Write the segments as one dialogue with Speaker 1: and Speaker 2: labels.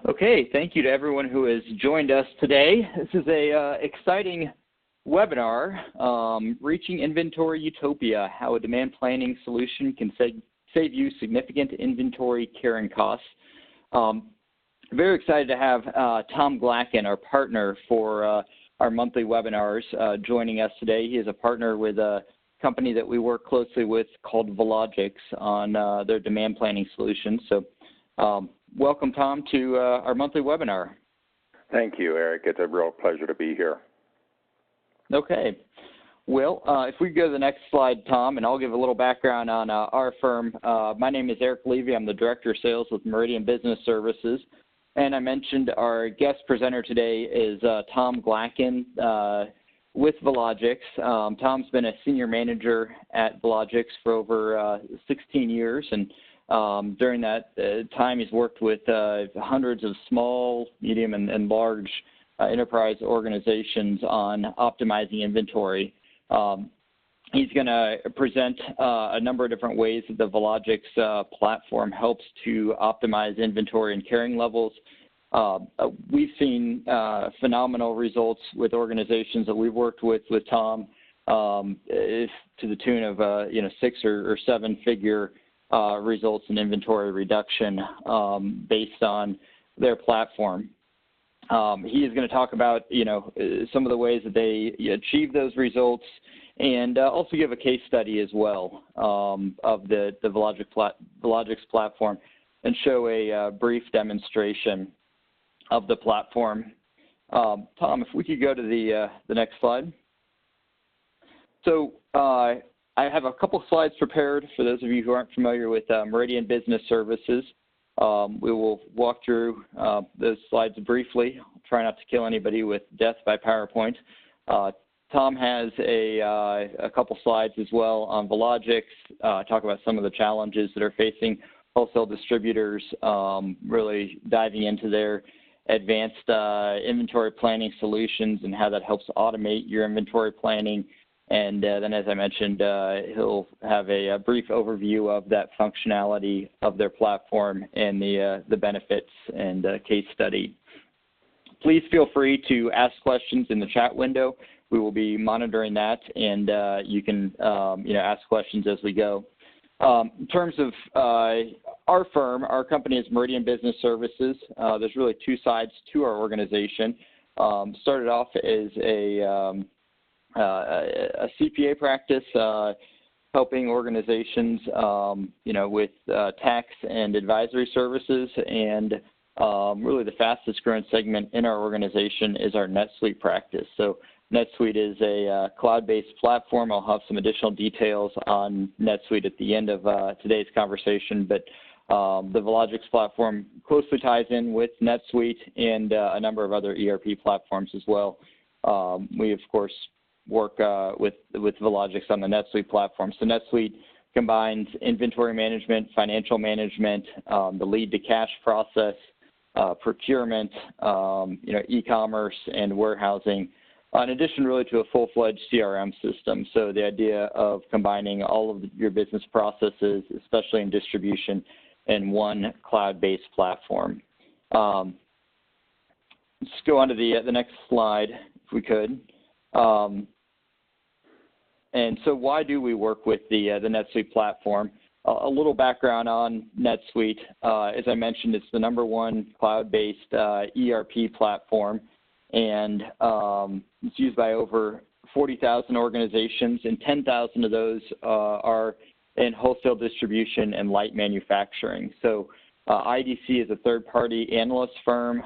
Speaker 1: Okay, thank you to everyone who has joined us today. This is a exciting webinar, Reaching Inventory Utopia, how a demand planning solution can save you significant inventory carrying costs. Very excited to have Tom Glacken, our partner for our monthly webinars, joining us today. He is a partner with a company that we work closely with called Velogix on their demand planning solutions. So welcome, Tom, to our monthly webinar.
Speaker 2: Thank you, Eric. It's a real pleasure to be here.
Speaker 1: Okay. Well, if we go to the next slide, Tom, and I'll give a little background on our firm. My name is Eric Levy. I'm the Director of Sales with Meridian Business Services. And I mentioned our guest presenter today is Tom Glacken with Velogix. Tom's been a senior manager at Velogix for over 16 years, and during that time he's worked with hundreds of small, medium, and large enterprise organizations on optimizing inventory. He's going to present a number of different ways that the Velogix platform helps to optimize inventory and carrying levels. We've seen phenomenal results with organizations that we've worked with Tom, to the tune of 6 or 7 figure results in inventory reduction based on their platform. He is going to talk about some of the ways that they achieve those results, and also give a case study as well of the Velogix platform, and show a brief demonstration of the platform. Tom, if we could go to the next slide. So I have a couple slides prepared for those of you who aren't familiar with Meridian Business Services. We will walk through those slides briefly. I'll try not to kill anybody with death by PowerPoint. Tom has a couple slides as well on Velogix, talk about some of the challenges that are facing wholesale distributors, really diving into their advanced inventory planning solutions and how that helps automate your inventory planning. And then, as I mentioned, he'll have a brief overview of that functionality of their platform and the benefits and case study. Please feel free to ask questions in the chat window. We will be monitoring that, and you can ask questions as we go. In terms of our firm, our company is Meridian Business Services. There's really two sides to our organization. Started off as a CPA practice, helping organizations, with tax and advisory services, and really the fastest growing segment in our organization is our NetSuite practice. So NetSuite is a cloud-based platform. I'll have some additional details on NetSuite at the end of today's conversation, but the Velogix platform closely ties in with NetSuite and a number of other ERP platforms as well. We, of course, work with Velogix on the NetSuite platform. So NetSuite combines inventory management, financial management, the lead to cash process, procurement, e-commerce, and warehousing, in addition really to a full-fledged CRM system. So the idea of combining all of your business processes, especially in distribution, in one cloud-based platform. Let's go on to the next slide, if we could. And so why do we work with the NetSuite platform? A little background on NetSuite. As I mentioned, it's the #1 cloud-based ERP platform, and it's used by over 40,000 organizations, and 10,000 of those are in wholesale distribution and light manufacturing. So IDC is a third-party analyst firm,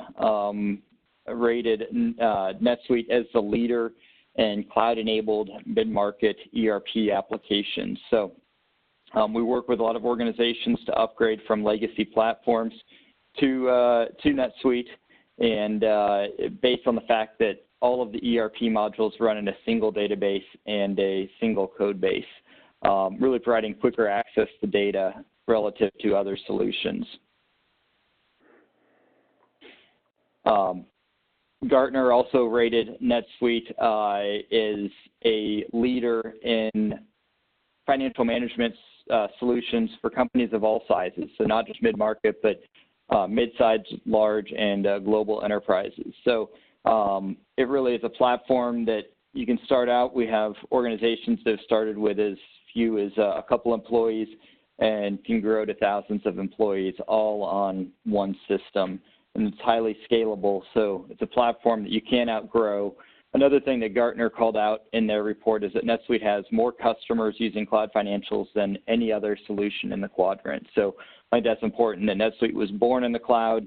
Speaker 1: rated NetSuite as the leader in cloud-enabled mid-market ERP applications. So we work with a lot of organizations to upgrade from legacy platforms to NetSuite, and based on the fact that all of the ERP modules run in a single database and a single code base, really providing quicker access to data relative to other solutions. Gartner also rated NetSuite as a leader in financial management solutions for companies of all sizes, so not just mid-market, but mid-sized, large, and global enterprises. So it really is a platform that you can start out. We have organizations that have started with as few as a couple employees and can grow to thousands of employees all on one system. And it's highly scalable, so it's a platform that you can't outgrow. Another thing that Gartner called out in their report is that NetSuite has more customers using cloud financials than any other solution in the quadrant. So I think that's important, that NetSuite was born in the cloud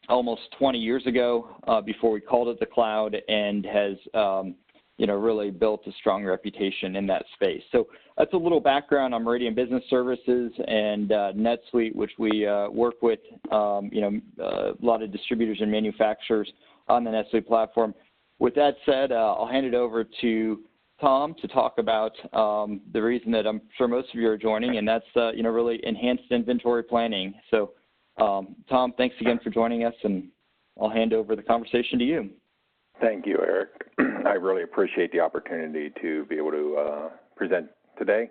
Speaker 1: almost 20 years ago before we called it the cloud, and has really built a strong reputation in that space. So that's a little background on Meridian Business Services and NetSuite, which we work with a lot of distributors and manufacturers on the NetSuite platform. With that said, I'll hand it over to Tom to talk about the reason that I'm sure most of you are joining, and that's really enhanced inventory planning. So Tom, thanks again for joining us, and I'll hand over the conversation to you.
Speaker 2: Thank you, Eric. I really appreciate the opportunity to be able to present today.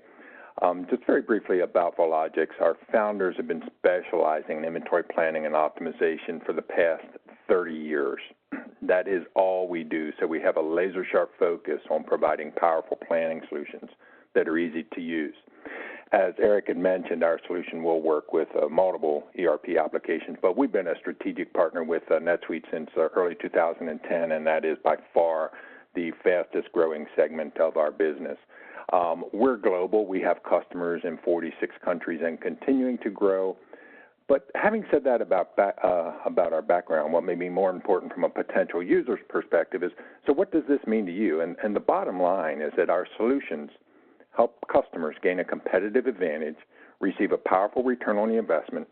Speaker 2: Just very briefly about Vologix, our founders have been specializing in inventory planning and optimization for the past 30 years. That is all we do, so we have a laser-sharp focus on providing powerful planning solutions that are easy to use. As Eric had mentioned, our solution will work with multiple ERP applications, but we've been a strategic partner with NetSuite since early 2010, and that is by far the fastest growing segment of our business. We're global. We have customers in 46 countries and continuing to grow. But having said that about our background, what may be more important from a potential user's perspective is, so what does this mean to you? And the bottom line is that our solutions help customers gain a competitive advantage, receive a powerful return on the investment,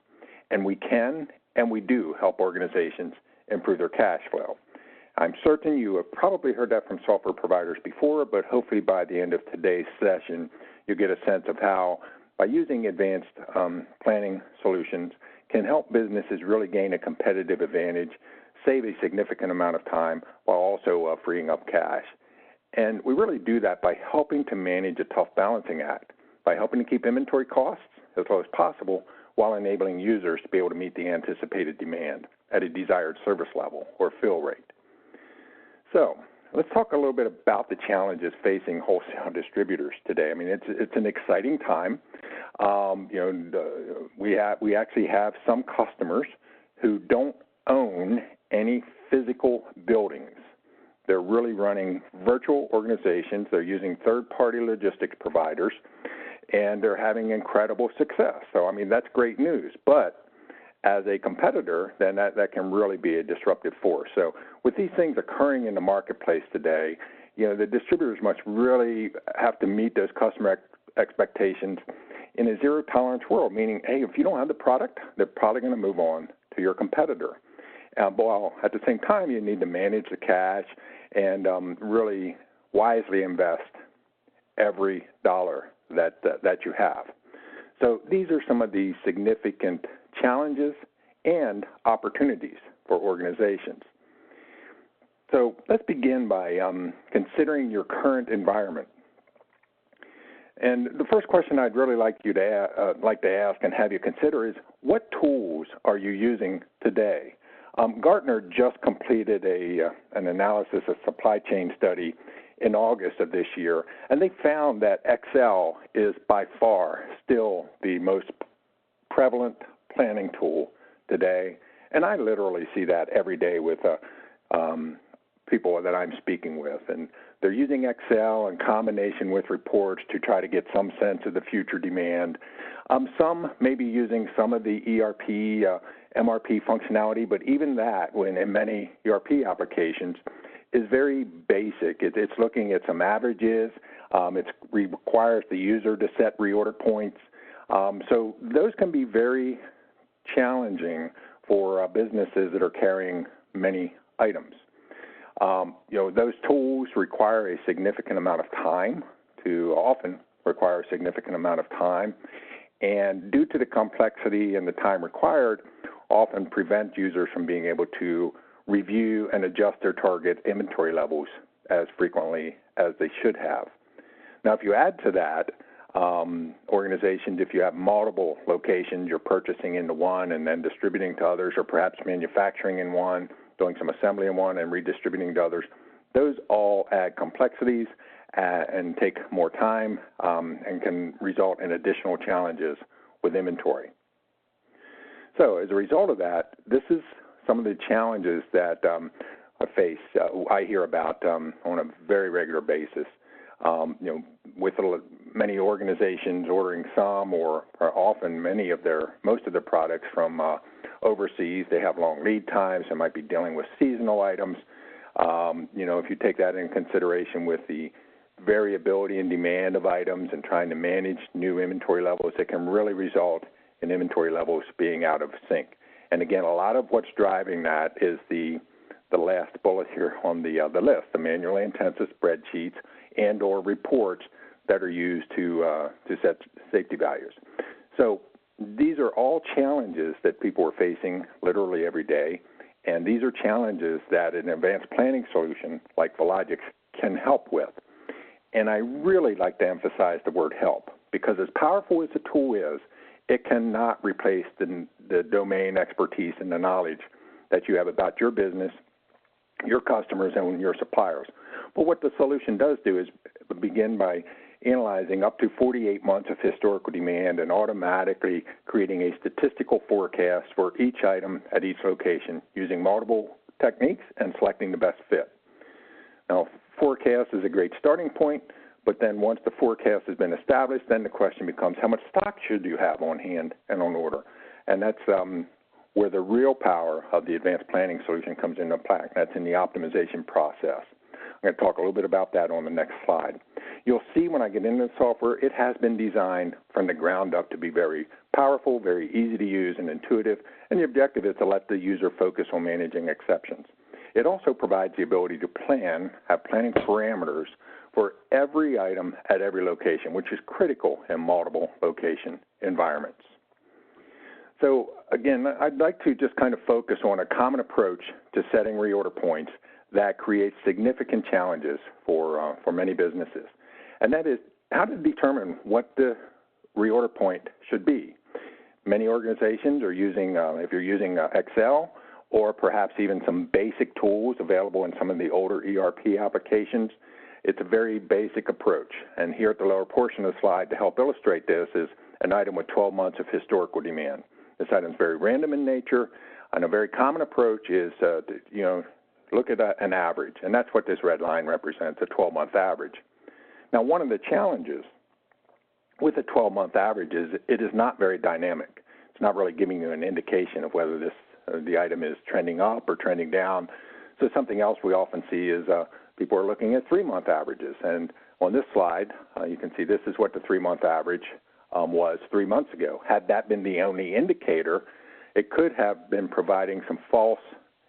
Speaker 2: and we can and we do help organizations improve their cash flow. I'm certain you have probably heard that from software providers before, but hopefully by the end of today's session, you'll get a sense of how, by using advanced planning solutions, can help businesses really gain a competitive advantage, save a significant amount of time, while also freeing up cash. And we really do that by helping to manage a tough balancing act, by helping to keep inventory costs as low as possible, while enabling users to be able to meet the anticipated demand at a desired service level or fill rate. So let's talk a little bit about the challenges facing wholesale distributors today. I mean, it's an exciting time. We actually have some customers who don't own any physical buildings. They're really running virtual organizations. They're using third-party logistics providers, and they're having incredible success. So, I mean, that's great news. But as a competitor, then that can really be a disruptive force. So with these things occurring in the marketplace today, the distributors must really have to meet those customer expectations in a zero-tolerance world, meaning, hey, if you don't have the product, they're probably going to move on to your competitor. While at the same time, you need to manage the cash and really wisely invest every dollar that you have. So these are some of the significant challenges and opportunities for organizations. So let's begin by considering your current environment. And the first question I'd really like to ask and have you consider is, what tools are you using today? Gartner just completed an analysis of supply chain study in August of this year, and they found that Excel is by far still the most prevalent planning tool today, and I literally see that every day with people that I'm speaking with, and they're using Excel in combination with reports to try to get some sense of the future demand. Some may be using some of the ERP, MRP functionality, but even that, when in many ERP applications, is very basic. It's looking at some averages. It requires the user to set reorder points. So those can be very challenging for businesses that are carrying many items. Those tools require a significant amount of time, and due to the complexity and the time required, often prevent users from being able to review and adjust their target inventory levels as frequently as they should have. Now, if you add to that Organizations, if you have multiple locations, you're purchasing into one and then distributing to others, or perhaps manufacturing in one, doing some assembly in one and redistributing to others. Those all add complexities and take more time and can result in additional challenges with inventory. So as a result of that, this is some of the challenges that I hear about on a very regular basis. With many organizations ordering some or often most of their products from overseas, they have long lead times. They might be dealing with seasonal items. If you take that in consideration with the variability in demand of items and trying to manage new inventory levels, it can really result in inventory levels being out of sync. And again, a lot of what's driving that is the last bullet here on the list, the manually intensive spreadsheets and or reports that are used to set safety values. So these are all challenges that people are facing literally every day, and these are challenges that an advanced planning solution like Velogix can help with. And I really like to emphasize the word help, because as powerful as the tool is, it cannot replace the domain expertise and the knowledge that you have about your business, your customers, and your suppliers. But what the solution does do is begin by analyzing up to 48 months of historical demand and automatically creating a statistical forecast for each item at each location using multiple techniques and selecting the best fit. Now, forecast is a great starting point, but then once the forecast has been established, then the question becomes how much stock should you have on hand and on order? And that's where the real power of the advanced planning solution comes into play. That's in the optimization process. I'm going to talk a little bit about that on the next slide. You'll see when I get into the software, it has been designed from the ground up to be very powerful, very easy to use and intuitive, and the objective is to let the user focus on managing exceptions. It also provides the ability to have planning parameters for every item at every location, which is critical in multiple location environments. So again, I'd like to just kind of focus on a common approach to setting reorder points that creates significant challenges for many businesses. And that is how to determine what the reorder point should be. Many organizations are using, if you're using Excel, or perhaps even some basic tools available in some of the older ERP applications, it's a very basic approach. And here at the lower portion of the slide to help illustrate this is an item with 12 months of historical demand. This item is very random in nature, and a very common approach is look at an average, and that's what this red line represents, a 12-month average. Now, one of the challenges with a 12-month average is it is not very dynamic. It's not really giving you an indication of whether the item is trending up or trending down. So something else we often see is people are looking at 3-month averages. And on this slide, you can see this is what the 3-month average was 3 months ago. Had that been the only indicator, it could have been providing some false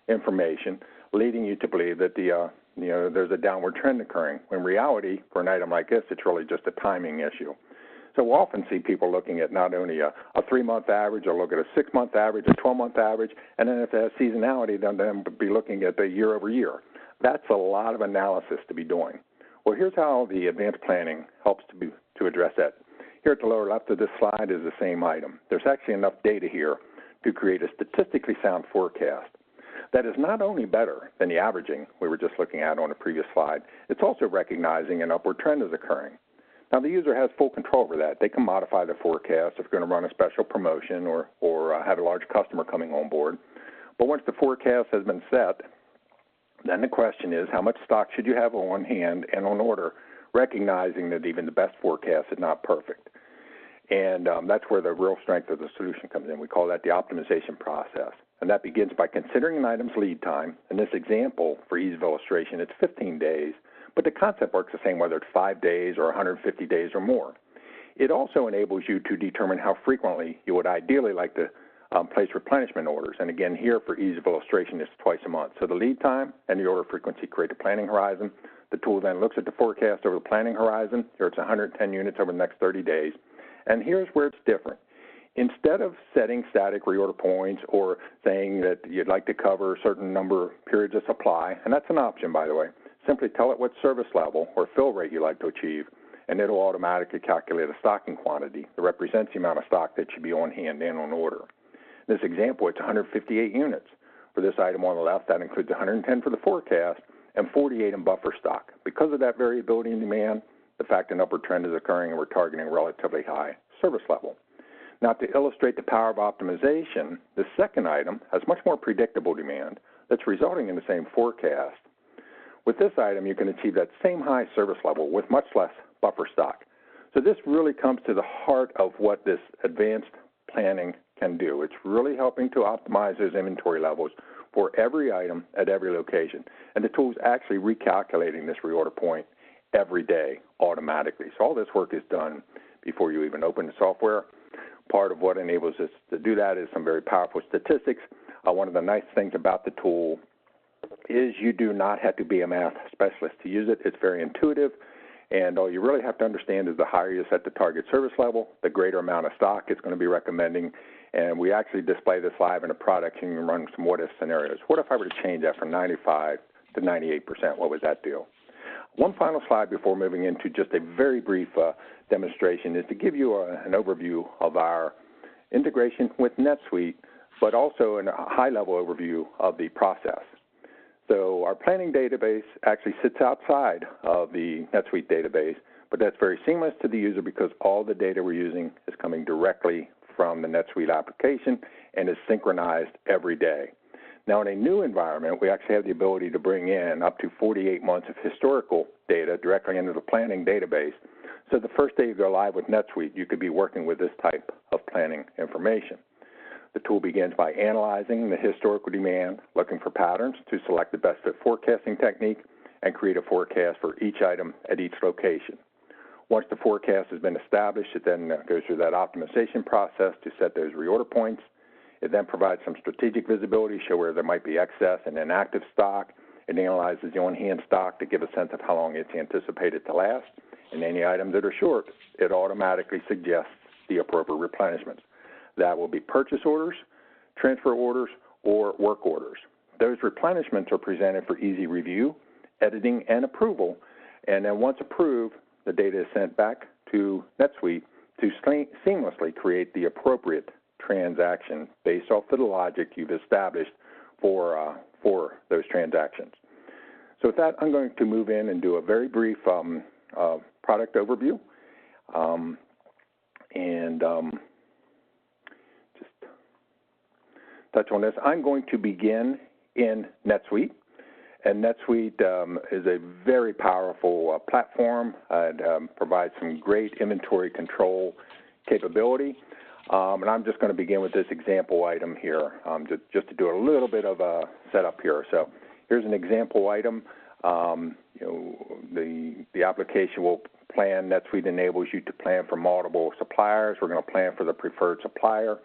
Speaker 2: information, leading you to believe that there's a downward trend occurring. When in reality, for an item like this, it's really just a timing issue. So we'll often see people looking at not only a 3-month average, or look at a 6-month average, a 12-month average, and then if it has seasonality, then they'll be looking at the year over year. That's a lot of analysis to be doing. Well, here's how the advanced planning helps to address that. Here at the lower left of this slide is the same item. There's actually enough data here to create a statistically sound forecast that is not only better than the averaging we were just looking at on the previous slide, it's also recognizing an upward trend is occurring. Now, the user has full control over that. They can modify the forecast if they're going to run a special promotion or have a large customer coming on board. But once the forecast has been set, then the question is how much stock should you have on hand and on order, recognizing that even the best forecast is not perfect. And that's where the real strength of the solution comes in. We call that the optimization process. And that begins by considering an item's lead time. In this example, for ease of illustration, it's 15 days, but the concept works the same whether it's 5 days or 150 days or more. It also enables you to determine how frequently you would ideally like to place replenishment orders. And again, here for ease of illustration, it's twice a month. So the lead time and the order frequency create a planning horizon. The tool then looks at the forecast over the planning horizon. Here it's 110 units over the next 30 days. And here's where it's different. Instead of setting static reorder points or saying that you'd like to cover a certain number of periods of supply, and that's an option, by the way, simply tell it what service level or fill rate you'd like to achieve, and it'll automatically calculate a stocking quantity that represents the amount of stock that should be on hand and on order. In this example, it's 158 units. For this item on the left, that includes 110 for the forecast and 48 in buffer stock. Because of that variability in demand, the fact an upward trend is occurring and we're targeting a relatively high service level. Now, to illustrate the power of optimization, the second item has much more predictable demand that's resulting in the same forecast. With this item, you can achieve that same high service level with much less buffer stock. So this really comes to the heart of what this advanced planning can do. It's really helping to optimize those inventory levels for every item at every location. And the tool is actually recalculating this reorder point every day automatically. So all this work is done before you even open the software. Part of what enables us to do that is some very powerful statistics. One of the nice things about the tool is you do not have to be a math specialist to use it. It's very intuitive, and all you really have to understand is the higher you set the target service level, the greater amount of stock it's going to be recommending. And we actually display this live in a product, and you can run some what-if scenarios. What if I were to change that from 95 to 98%? What would that do? One final slide before moving into just a very brief demonstration is to give you an overview of our integration with NetSuite, but also a high-level overview of the process. So our planning database actually sits outside of the NetSuite database, but that's very seamless to the user because all the data we're using is coming directly from the NetSuite application and is synchronized every day. Now, in a new environment, we actually have the ability to bring in up to 48 months of historical data directly into the planning database. So the first day you go live with NetSuite, you could be working with this type of planning information. The tool begins by analyzing the historical demand, looking for patterns to select the best fit forecasting technique, and create a forecast for each item at each location. Once the forecast has been established, it then goes through that optimization process to set those reorder points. It then provides some strategic visibility, show where there might be excess and inactive stock. It analyzes the on-hand stock to give a sense of how long it's anticipated to last. And any items that are short, it automatically suggests the appropriate replenishments. That will be purchase orders, transfer orders, or work orders. Those replenishments are presented for easy review, editing, and approval. And then once approved, the data is sent back to NetSuite to seamlessly create the appropriate transaction based off of the logic you've established for those transactions. So with that, I'm going to move in and do a very brief product overview. Just touch on this. I'm going to begin in NetSuite. And NetSuite is a very powerful platform. It provides some great inventory control capability. And I'm just going to begin with this example item here, just to do a little bit of a setup here. So here's an example item. The application will plan. NetSuite enables you to plan for multiple suppliers. We're going to plan for the preferred supplier.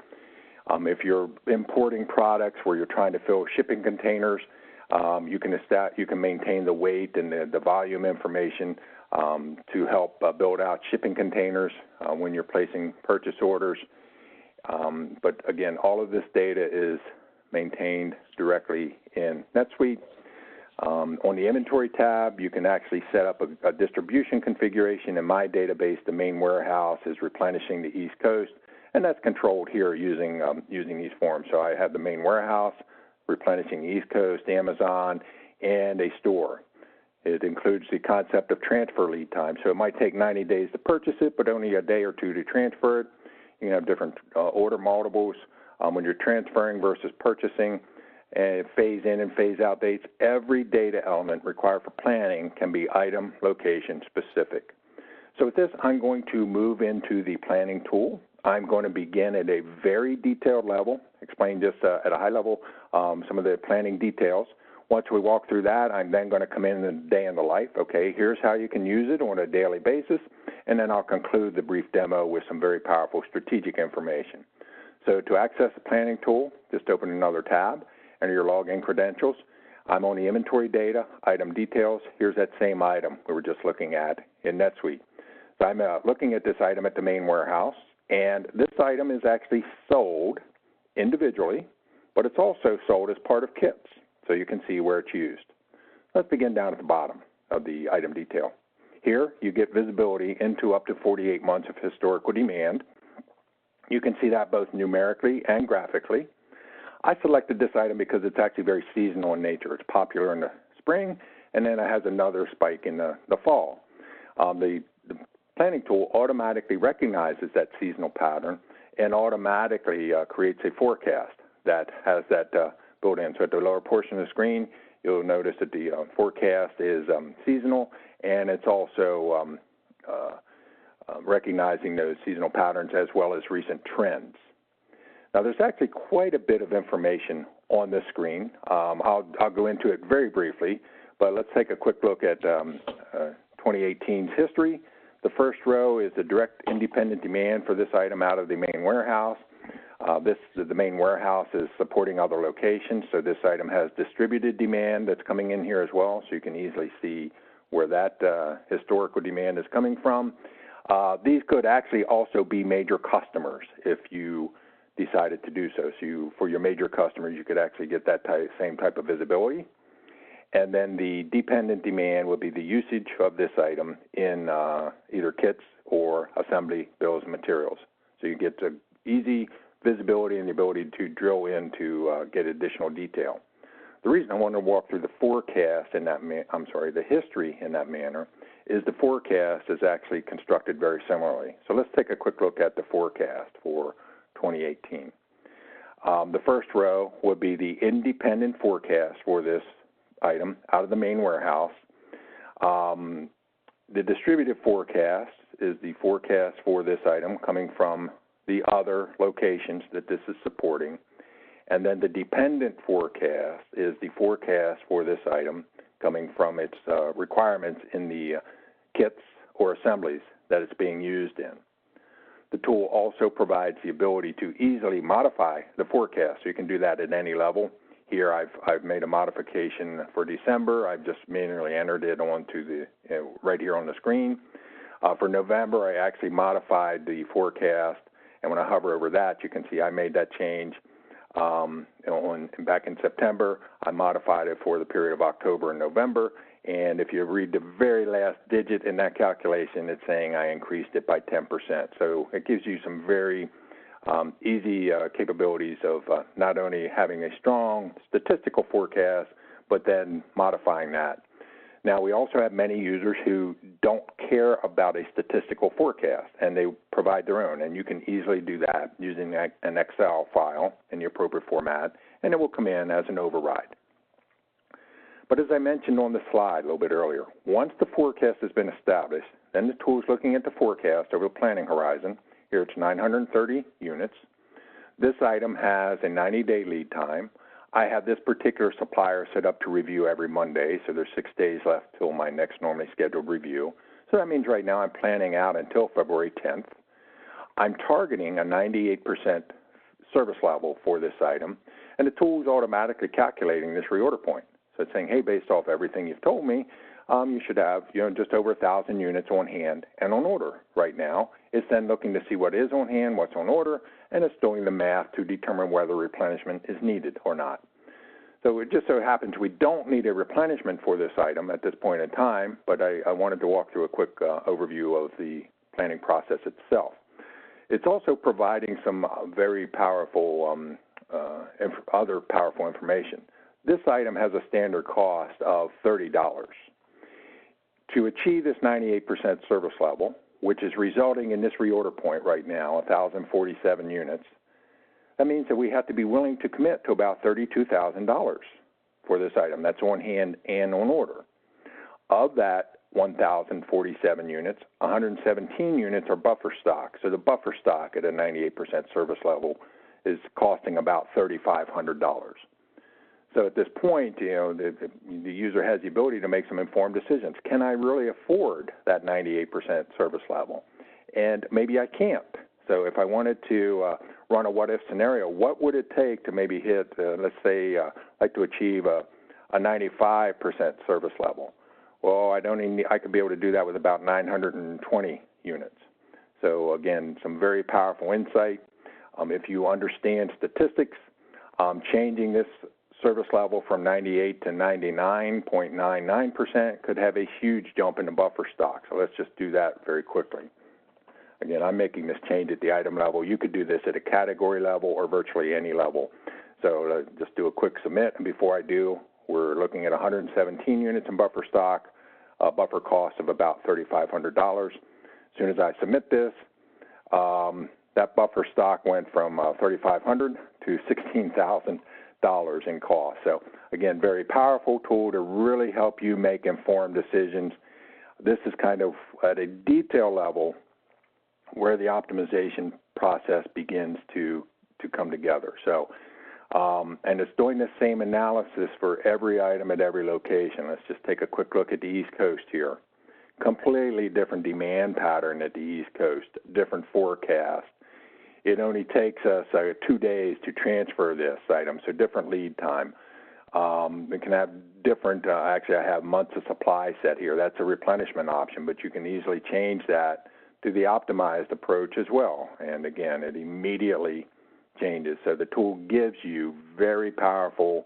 Speaker 2: If you're importing products where you're trying to fill shipping containers, you can maintain the weight and the volume information to help build out shipping containers when you're placing purchase orders. But again, all of this data is maintained directly in NetSuite. On the inventory tab, you can actually set up a distribution configuration. In my database, the main warehouse is replenishing the East Coast, and that's controlled here using these forms. So I have the main warehouse, replenishing the East Coast, Amazon, and a store. It includes the concept of transfer lead time. So it might take 90 days to purchase it, but only a day or two to transfer it. You can have different order multiples when you're transferring versus purchasing, and phase in and phase out dates. Every data element required for planning can be item location specific. So with this, I'm going to move into the planning tool. I'm going to begin at a very detailed level, explain just at a high level some of the planning details. Once we walk through that, I'm then going to come in the day in the life. Okay, here's how you can use it on a daily basis, and then I'll conclude the brief demo with some very powerful strategic information. So to access the planning tool, just open another tab, enter your login credentials. I'm on the inventory data, item details. Here's that same item we were just looking at in NetSuite. So I'm looking at this item at the main warehouse, and this item is actually sold individually, but it's also sold as part of kits, so you can see where it's used. Let's begin down at the bottom of the item detail. Here, you get visibility into up to 48 months of historical demand. You can see that both numerically and graphically. I selected this item because it's actually very seasonal in nature. It's popular in the spring, and then it has another spike in the fall. The planning tool automatically recognizes that seasonal pattern and automatically creates a forecast that has that built in. So at the lower portion of the screen, you'll notice that the forecast is seasonal, and it's also recognizing those seasonal patterns as well as recent trends. Now, there's actually quite a bit of information on this screen. I'll go into it very briefly, but let's take a quick look at 2018's history. The first row is the direct independent demand for this item out of the main warehouse. The main warehouse is supporting other locations, so this item has distributed demand that's coming in here as well, so you can easily see where that historical demand is coming from. These could actually also be major customers if you decided to do so. So for your major customers, you could actually get that same type of visibility. And then the dependent demand would be the usage of this item in either kits or assembly bills and materials. So you get the easy visibility and the ability to drill in to get additional detail. The reason I want to walk through the forecast in that, the history in that manner, is the forecast is actually constructed very similarly. So let's take a quick look at the forecast for 2018. The first row would be the independent forecast for this item out of the main warehouse. The distributed forecast is the forecast for this item coming from the other locations that this is supporting. And then the dependent forecast is the forecast for this item coming from its requirements in the kits or assemblies that it's being used in. The tool also provides the ability to easily modify the forecast, so you can do that at any level. Here I've made a modification for December. I've just manually entered it onto the right here on the screen. For November, I actually modified the forecast, and when I hover over that, you can see I made that change. Back in September, I modified it for the period of October and November, and if you read the very last digit in that calculation, it's saying I increased it by 10%. So it gives you some very easy capabilities of not only having a strong statistical forecast, but then modifying that. Now, we also have many users who don't care about a statistical forecast, and they provide their own, and you can easily do that using an Excel file in the appropriate format, and it will come in as an override. But as I mentioned on the slide a little bit earlier, once the forecast has been established, then the tool is looking at the forecast over the planning horizon. Here it's 930 units. This item has a 90-day lead time. I have this particular supplier set up to review every Monday, so there's 6 days left till my next normally scheduled review. So that means right now I'm planning out until February 10th. I'm targeting a 98% service level for this item, and the tool is automatically calculating this reorder point. So it's saying, hey, based off everything you've told me, you should have just over 1,000 units on hand and on order right now. It's then looking to see what is on hand, what's on order, and it's doing the math to determine whether replenishment is needed or not. So it just so happens we don't need a replenishment for this item at this point in time, but I wanted to walk through a quick overview of the planning process itself. It's also providing some very powerful, other powerful information. This item has a standard cost of $30. To achieve this 98% service level, which is resulting in this reorder point right now, 1,047 units, that means that we have to be willing to commit to about $32,000 for this item. That's on hand and on order. Of that 1,047 units, 117 units are buffer stock. So the buffer stock at a 98% service level is costing about $3,500. So at this point, the user has the ability to make some informed decisions. Can I really afford that 98% service level? And maybe I can't. So if I wanted to run a what-if scenario, what would it take to maybe hit, let's say, like to achieve a 95% service level? Well, I could be able to do that with about 920 units. So again, some very powerful insight. If you understand statistics, changing this service level from 98 to 99.99% could have a huge jump in the buffer stock. So let's just do that very quickly. Again, I'm making this change at the item level. You could do this at a category level or virtually any level. So just do a quick submit, and before I do, we're looking at 117 units in buffer stock, a buffer cost of about $3,500. As soon as I submit this, that buffer stock went from $3,500 to $16,000 in cost. So again, very powerful tool to really help you make informed decisions. This is kind of at a detail level where the optimization process begins to come together. So, and it's doing the same analysis for every item at every location. Let's just take a quick look at the East Coast here. Completely different demand pattern at the East Coast, different forecast. It only takes us 2 days to transfer this item, so different lead time. It can have different, actually I have months of supply set here. That's a replenishment option, but you can easily change that to the optimized approach as well. And again, it immediately changes. So the tool gives you very powerful,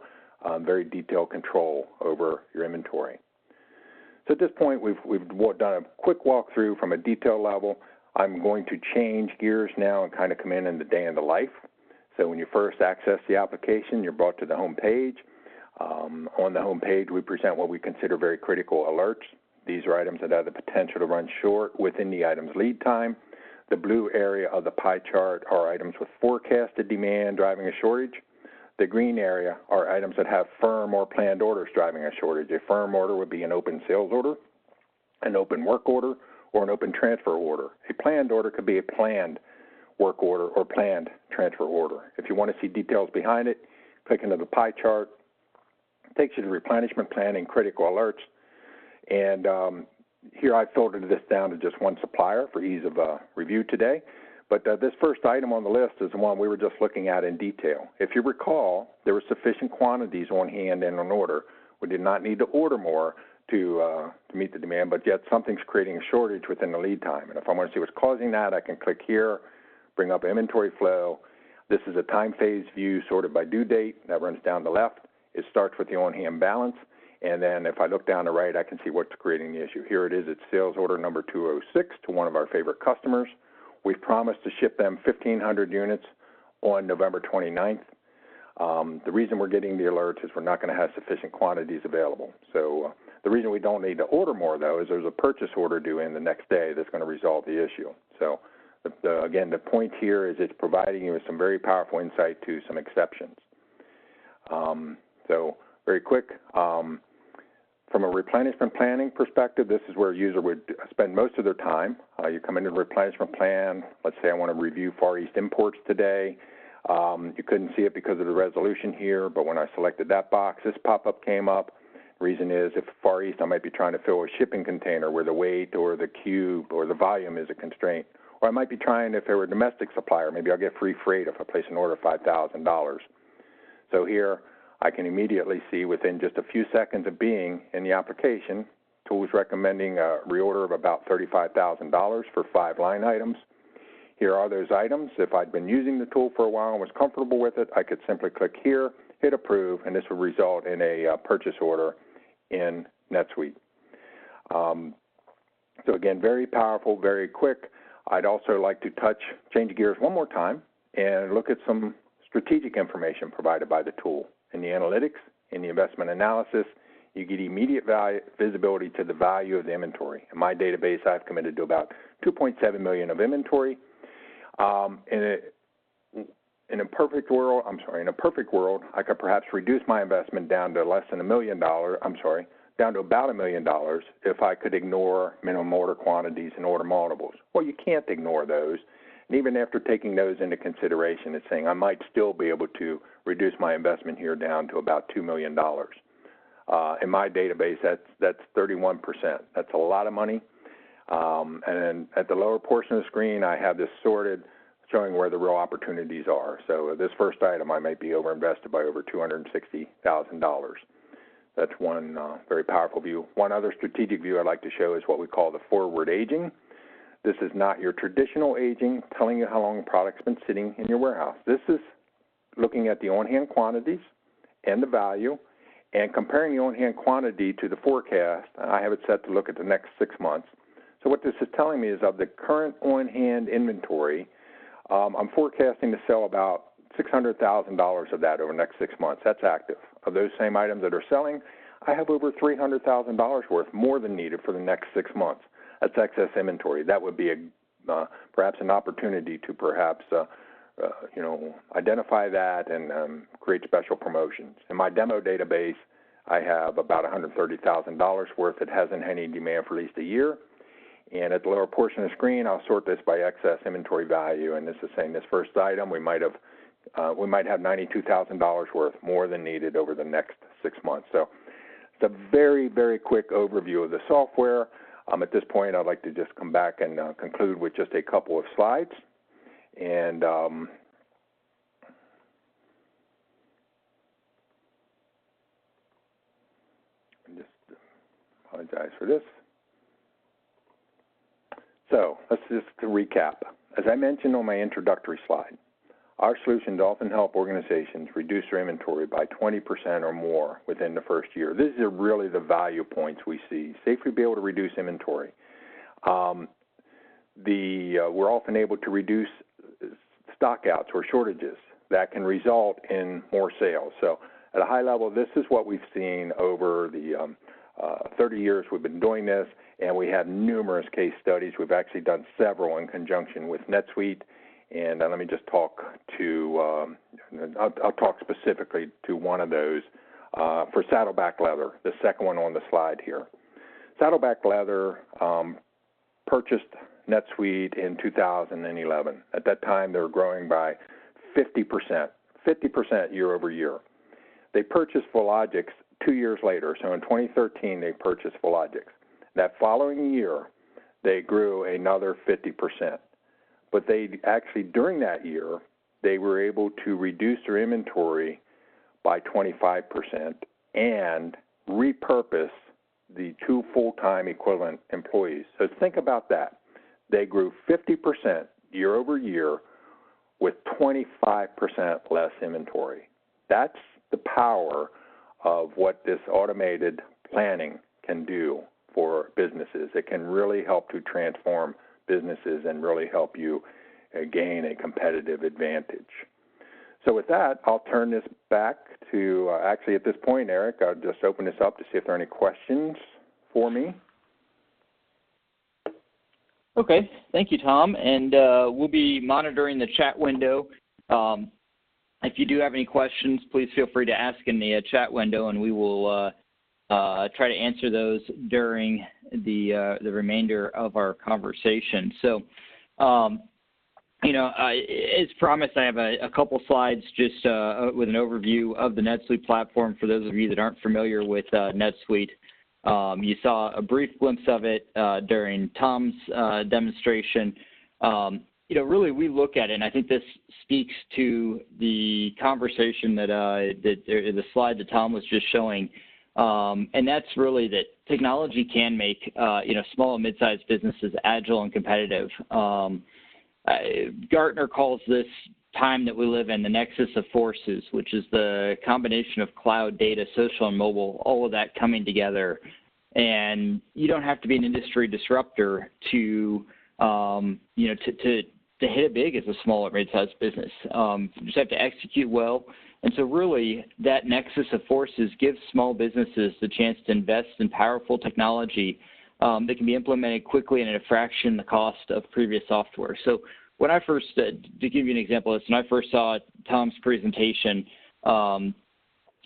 Speaker 2: very detailed control over your inventory. So at this point, we've done a quick walkthrough from a detail level. I'm going to change gears now and kind of come in the day in the life. So when you first access the application, you're brought to the home page. On the home page, we present what we consider very critical alerts. These are items that have the potential to run short within the item's lead time. The blue area of the pie chart are items with forecasted demand driving a shortage. The green area are items that have firm or planned orders driving a shortage. A firm order would be an open sales order, an open work order, or an open transfer order. A planned order could be a planned work order or planned transfer order. If you want to see details behind it, click into the pie chart. It takes you to replenishment planning, critical alerts. And here I filtered this down to just one supplier for ease of review today. But this first item on the list is the one we were just looking at in detail. If you recall, there were sufficient quantities on hand and on order. We did not need to order more to meet the demand, but yet something's creating a shortage within the lead time. And if I want to see what's causing that, I can click here, bring up inventory flow. This is a time phase view sorted by due date. That runs down the left. It starts with the on-hand balance. And then if I look down the right, I can see what's creating the issue. Here it is. It's sales order number 206 to one of our favorite customers. We've promised to ship them 1,500 units on November 29th. The reason we're getting the alerts is we're not going to have sufficient quantities available. So the reason we don't need to order more, though, is there's a purchase order due in the next day that's going to resolve the issue. So, again, the point here is it's providing you with some very powerful insight to some exceptions. So very quick, from a replenishment planning perspective, this is where a user would spend most of their time. You come into the replenishment plan. Let's say I want to review Far East imports today. You couldn't see it because of the resolution here, but when I selected that box, this pop-up came up. The reason is if Far East, I might be trying to fill a shipping container where the weight or the cube or the volume is a constraint. Or I might be trying, if they were a domestic supplier, maybe I'll get free freight if I place an order of $5,000. So here, I can immediately see within just a few seconds of being in the application, tool's recommending a reorder of about $35,000 for 5 line items. Here are those items. If I'd been using the tool for a while and was comfortable with it, I could simply click here, hit approve, and this would result in a purchase order in NetSuite. So again, very powerful, very quick. I'd also like to change gears one more time and look at some strategic information provided by the tool. In the analytics, in the investment analysis, you get immediate visibility to the value of the inventory. In my database, I've committed to about 2.7 million of inventory. In a perfect world, I could perhaps reduce my investment down to less than $1 million. Down to about $1 million if I could ignore minimum order quantities and order multiples. Well, you can't ignore those. And even after taking those into consideration, it's saying I might still be able to reduce my investment here down to about $2 million. In my database, that's 31%. That's a lot of money. And then at the lower portion of the screen, I have this sorted, showing where the real opportunities are. So this first item, I might be overinvested by over $260,000. That's one very powerful view. One other strategic view I'd like to show is what we call the forward aging. This is not your traditional aging, telling you how long a product's been sitting in your warehouse. This is looking at the on-hand quantities and the value, and comparing the on-hand quantity to the forecast. I have it set to look at the next 6 months. So what this is telling me is of the current on-hand inventory, I'm forecasting to sell about $600,000 of that over the next 6 months. That's active. Of those same items that are selling, I have over $300,000 worth more than needed for the next 6 months. That's excess inventory. That would be perhaps an opportunity to perhaps identify that and create special promotions. In my demo database, I have about $130,000 worth that hasn't had any demand for at least a year. And at the lower portion of the screen, I'll sort this by excess inventory value. And this is saying this first item we might have $92,000 worth more than needed over the next 6 months. So it's a very, very quick overview of the software. At this point, I'd like to just come back and conclude with just a couple of slides. And just apologize for this. So let's just recap. As I mentioned on my introductory slide, our solutions often help organizations reduce their inventory by 20% or more within the first year. These are really the value points we see. Safely be able to reduce inventory. We're often able to reduce stockouts or shortages that can result in more sales. So at a high level, this is what we've seen over the 30 years we've been doing this, and we have numerous case studies. We've actually done several in conjunction with NetSuite. And let me just talk to, I'll talk specifically to one of those for Saddleback Leather, the second one on the slide here. Saddleback Leather purchased NetSuite in 2011. At that time, they were growing by 50% year over year. They purchased Vologix 2 years later. So in 2013, they purchased Vologix. That following year, they grew another 50%. But they actually, during that year, they were able to reduce their inventory by 25% and repurpose the 2 full-time equivalent employees. So think about that. They grew 50% year over year with 25% less inventory. That's the power of what this automated planning can do for businesses. It can really help to transform businesses and really help you gain a competitive advantage. So with that, I'll turn this back to, actually at this point, Eric, I'll just open this up to see if there are any questions for me.
Speaker 1: Okay, thank you, Tom. And we'll be monitoring the chat window. If you do have any questions, please feel free to ask in the chat window, and we will try to answer those during the remainder of our conversation. So, as promised, I have a couple slides just with an overview of the NetSuite platform for those of you that aren't familiar with NetSuite. You saw a brief glimpse of it during Tom's demonstration. Really we look at it, and I think this speaks to the conversation that the slide that Tom was just showing. And that's really that technology can make, small and mid-sized businesses agile and competitive. Gartner calls this time that we live in the nexus of forces, which is the combination of cloud, data, social, and mobile, all of that coming together. And you don't have to be an industry disruptor to hit it big as a small or mid-sized business. You just have to execute well. And so really that nexus of forces gives small businesses the chance to invest in powerful technology that can be implemented quickly and at a fraction the cost of previous software. So when I first, to give you an example of this, when I first saw Tom's presentation on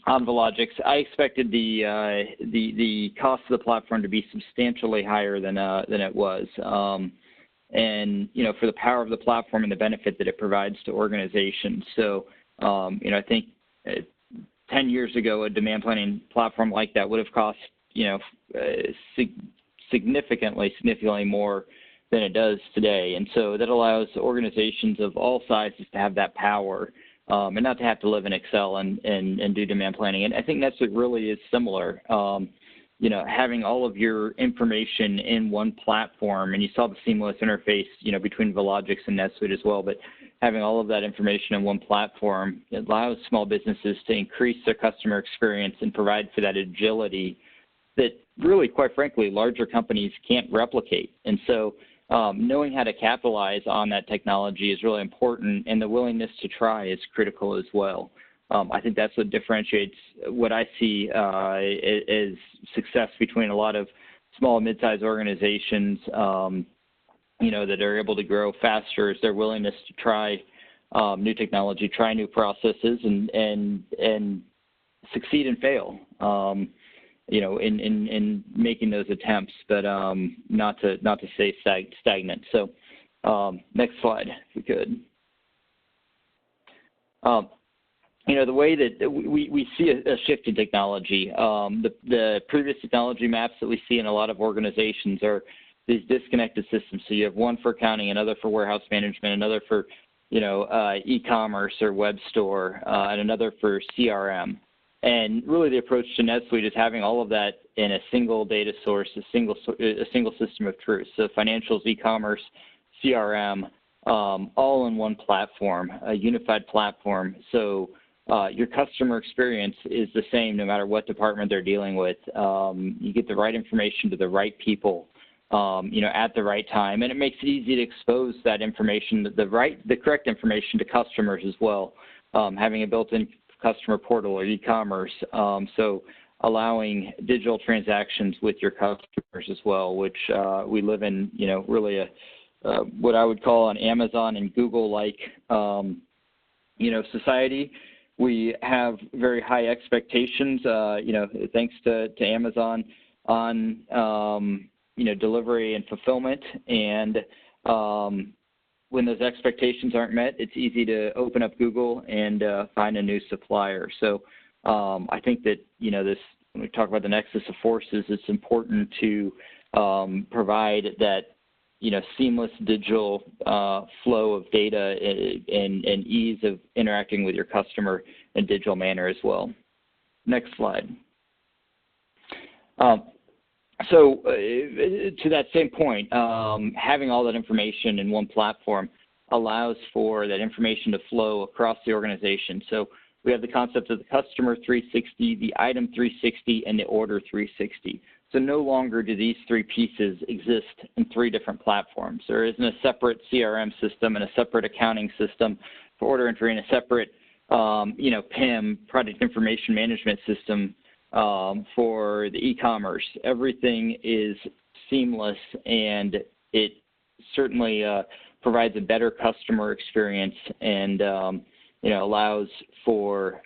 Speaker 1: Vologix, I expected the cost of the platform to be substantially higher than it was. And, for the power of the platform and the benefit that it provides to organizations. So, I think 10 years ago, a demand planning platform like that would have cost, significantly more than it does today. And so that allows organizations of all sizes to have that power and not to have to live in Excel and do demand planning. And I think that's what really is similar. Having all of your information in one platform, and you saw the seamless interface, between Vologix and NetSuite as well. But having all of that information in one platform, it allows small businesses to increase their customer experience and provide for that agility that really, quite frankly, larger companies can't replicate. And so knowing how to capitalize on that technology is really important, and the willingness to try is critical as well. I think that's what differentiates what I see as success between a lot of small and mid-sized organizations, that are able to grow faster, is their willingness to try new technology, try new processes, and succeed and fail. In making those attempts, but not to stay stagnant. So next slide, if we could. The way that we see a shift in technology, the previous technology maps that we see in a lot of organizations are these disconnected systems. So you have one for accounting, another for warehouse management, another for e-commerce or web store, and another for CRM. And really the approach to NetSuite is having all of that in a single data source, a single system of truth. So financials, e-commerce, CRM, all in one platform, a unified platform. So your customer experience is the same no matter what department they're dealing with. You get the right information to the right people, at the right time, and it makes it easy to expose that information, the correct information to customers as well. Having a built-in customer portal or e-commerce, so allowing digital transactions with your customers as well, which we live in, really what I would call an Amazon and Google-like, society. We have very high expectations, thanks to Amazon on, delivery and fulfillment. And when those expectations aren't met, it's easy to open up Google and find a new supplier. So I think that, when we talk about the nexus of forces, it's important to provide that, seamless digital flow of data and ease of interacting with your customer in a digital manner as well. Next slide. So to that same point, having all that information in one platform allows for that information to flow across the organization. So we have the concept of the customer 360, the item 360, and the order 360. So no longer do these three pieces exist in three different platforms. There isn't a separate CRM system and a separate accounting system for order entry and a separate, PIM, product information management system, for the e-commerce. Everything is seamless, and it certainly provides a better customer experience and allows for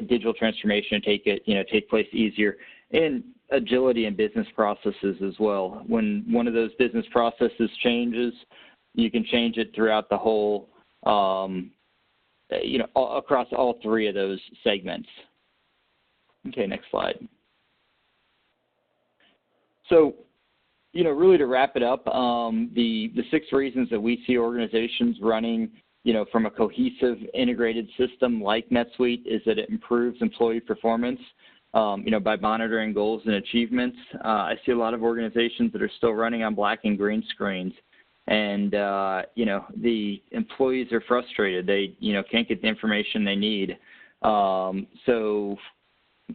Speaker 1: digital transformation to take place easier, and agility in business processes as well. When one of those business processes changes, you can change it throughout the whole, across all three of those segments. Okay, next slide. So, really to wrap it up, the 6 reasons that we see organizations running, from a cohesive integrated system like NetSuite is that it improves employee performance, by monitoring goals and achievements. I see a lot of organizations that are still running on black and green screens, and, the employees are frustrated. They, can't get the information they need. So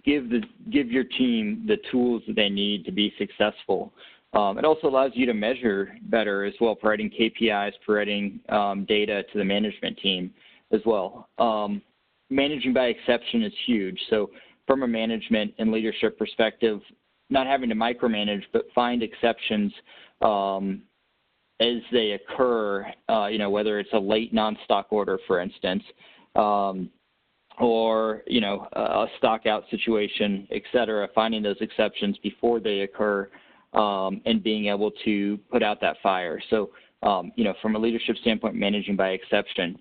Speaker 1: give your team the tools that they need to be successful. It also allows you to measure better as well, providing KPIs, providing data to the management team as well. Managing by exception is huge. So from a management and leadership perspective, not having to micromanage, but find exceptions as they occur, whether it's a late non-stock order, for instance, or, a stock out situation, et cetera, finding those exceptions before they occur, and being able to put out that fire. So, from a leadership standpoint, managing by exception,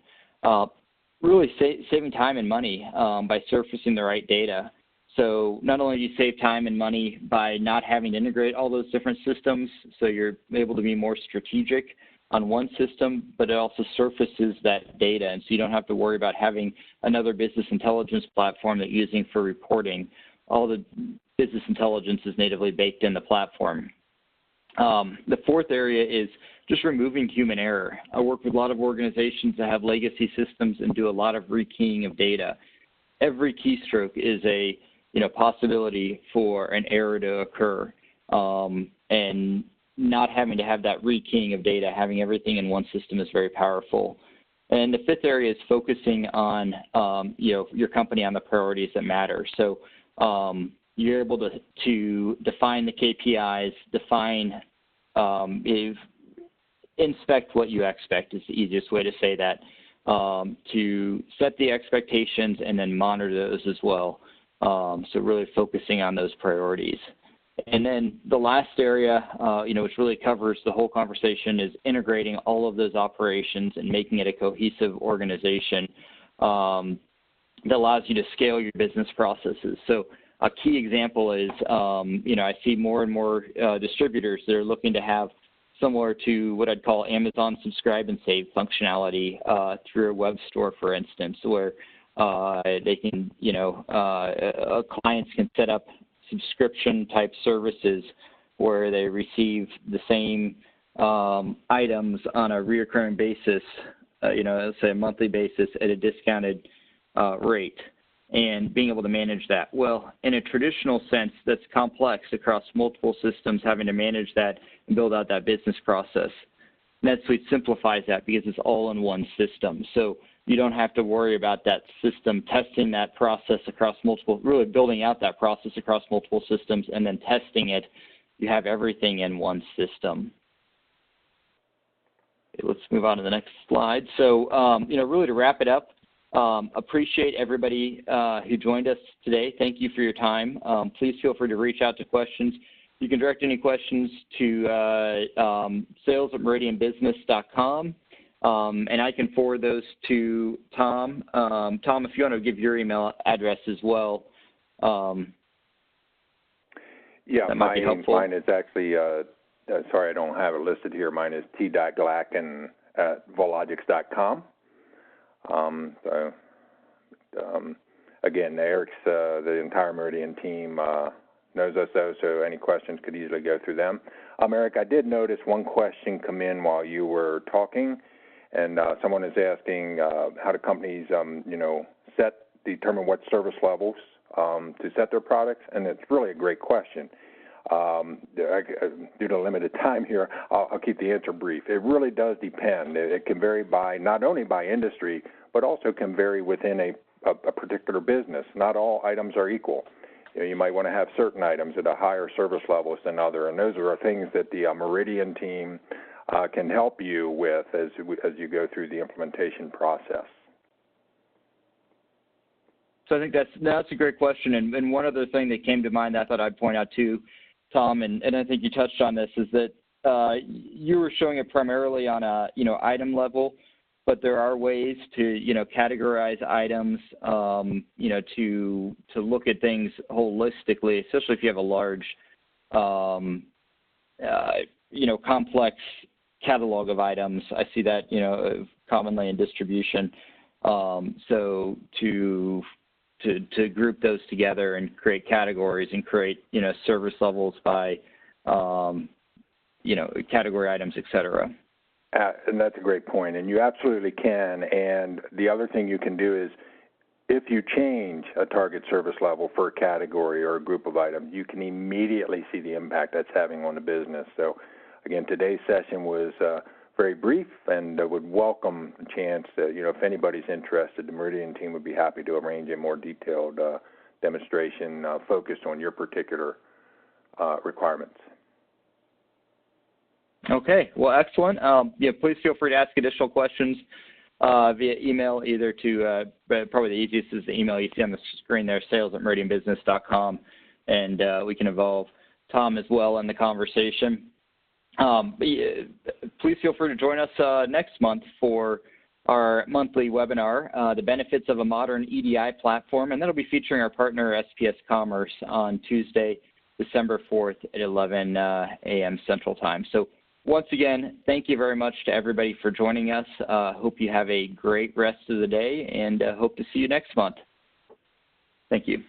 Speaker 1: really saving time and money by surfacing the right data. So not only do you save time and money by not having to integrate all those different systems, so you're able to be more strategic on one system, but it also surfaces that data, and so you don't have to worry about having another business intelligence platform that you're using for reporting. All the business intelligence is natively baked in the platform. The fourth area is just removing human error. I work with a lot of organizations that have legacy systems and do a lot of rekeying of data. Every keystroke is a possibility for an error to occur, and not having to have that rekeying of data, having everything in one system is very powerful. And the fifth area is focusing on your company on the priorities that matter. So you're able to define the KPIs, define inspect what you expect is the easiest way to say that, to set the expectations and then monitor those as well. So really focusing on those priorities. And then the last area, which really covers the whole conversation, is integrating all of those operations and making it a cohesive organization that allows you to scale your business processes. So a key example is, I see more and more distributors that are looking to have similar to what I'd call Amazon subscribe and save functionality through a web store, for instance, where they can, clients can set up subscription type services where they receive the same items on a reoccurring basis, let's say a monthly basis at a discounted rate, and being able to manage that. Well, in a traditional sense, that's complex across multiple systems, having to manage that and build out that business process. NetSuite simplifies that because it's all in one system. So you don't have to worry about that system testing that process across multiple, really building out that process across multiple systems and then testing it. You have everything in one system. Okay, let's move on to the next slide. So, really to wrap it up, appreciate everybody who joined us today. Thank you for your time. Please feel free to reach out to questions. You can direct any questions to sales@meridianbusiness.com. And I can forward those to Tom. Tom, if you want to give your email address as well, that might be helpful.
Speaker 2: Mine is actually, sorry, I don't have it listed here. Mine is t.glacken@vologix.com. Again, Eric's, the entire Meridian team knows us, though, so any questions could easily go through them. Eric, I did notice one question come in while you were talking. And someone is asking how do companies, determine what service levels to set their products, and it's really a great question. Due to limited time here, I'll keep the answer brief. It really does depend. It can vary not only by industry, but also can vary within a particular business. Not all items are equal. You might want to have certain items at a higher service levels than other, and those are things that the Meridian team can help you with as you go through the implementation process.
Speaker 1: So I think that's a great question. And one other thing that came to mind that I thought I'd point out too, Tom, and I think you touched on this, is that you were showing it primarily on a item level, but there are ways to categorize items, to look at things holistically, especially if you have a large, complex catalog of items. I see that, commonly in distribution. So to group those together and create categories and create, service levels by, category items, et cetera.
Speaker 2: And that's a great point, and you absolutely can. And the other thing you can do is, if you change a target service level for a category or a group of items, you can immediately see the impact that's having on the business. So again, today's session was very brief, and I would welcome a chance that, if anybody's interested, the Meridian team would be happy to arrange a more detailed demonstration focused on your particular requirements.
Speaker 1: Okay, well, excellent. Please feel free to ask additional questions via email, either to, probably the easiest is the email you see on the screen there, sales@meridianbusiness.com, and we can involve Tom as well in the conversation. Please feel free to join us next month for our monthly webinar, The Benefits of a Modern EDI Platform, and that'll be featuring our partner, SPS Commerce, on Tuesday, December 4th at 11 a.m. Central Time. So once again, thank you very much to everybody for joining us. Hope you have a great rest of the day, and hope to see you next month. Thank you.